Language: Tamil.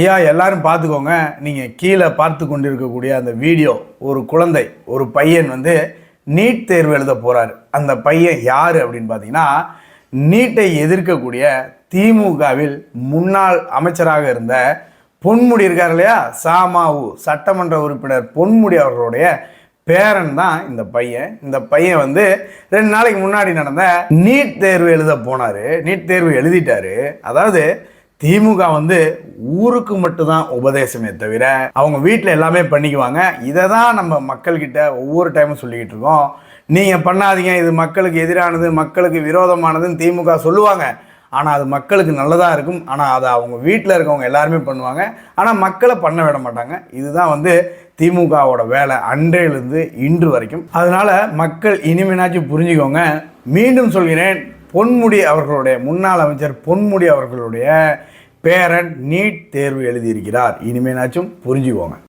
ஐயா எல்லாரும் பார்த்துக்கோங்க. நீங்கள் கீழே பார்த்து கொண்டிருக்கக்கூடிய அந்த வீடியோ, ஒரு குழந்தை, ஒரு பையன் வந்து நீட் தேர்வு எழுத போகிறார். அந்த பையன் யார் அப்படின்னு பார்த்தீங்கன்னா, நீட்டை எதிர்க்கக்கூடிய திமுகவில் முன்னாள் அமைச்சராக இருந்த பொன்முடி இருக்கார் இல்லையா, சாமாவு சட்டமன்ற உறுப்பினர் பொன்முடி அவர்களுடைய பேரன் தான் இந்த பையன். இந்த பையன் வந்து 2 நாளைக்கு முன்னாடி நடந்த நீட் தேர்வு எழுத போனார். நீட் தேர்வு எழுதிட்டாரு. அதாவது திமுக வந்து ஊருக்கு மட்டும்தான் உபதேசமே தவிர அவங்க வீட்டில் எல்லாமே பண்ணிக்குவாங்க. இதை தான் நம்ம மக்கள்கிட்ட ஒவ்வொரு டைமும் சொல்லிக்கிட்டு இருக்கோம். நீங்கள் பண்ணாதீங்க, இது மக்களுக்கு எதிரானது, மக்களுக்கு விரோதமானதுன்னு திமுக சொல்லுவாங்க. ஆனால் அது மக்களுக்கு நல்லதாக இருக்கும். ஆனால் அதை அவங்க வீட்டில் இருக்கவங்க எல்லாருமே பண்ணுவாங்க. ஆனால் மக்களை பண்ண விட மாட்டாங்க. இதுதான் வந்து திமுகவோட வேலை அன்றையிலிருந்து இன்று வரைக்கும். அதனால் மக்கள் இனிமேனாச்சும் புரிஞ்சுக்கோங்க. மீண்டும் சொல்கிறேன், பொன்முடி அவர்களுடைய முன்னாள் அமைச்சர் பொன்முடி அவர்களுடைய பேரன் நீட் தேர்வு எழுதியிருக்கிறார். இனிமேனாச்சும் புரிஞ்சுக்கோங்க.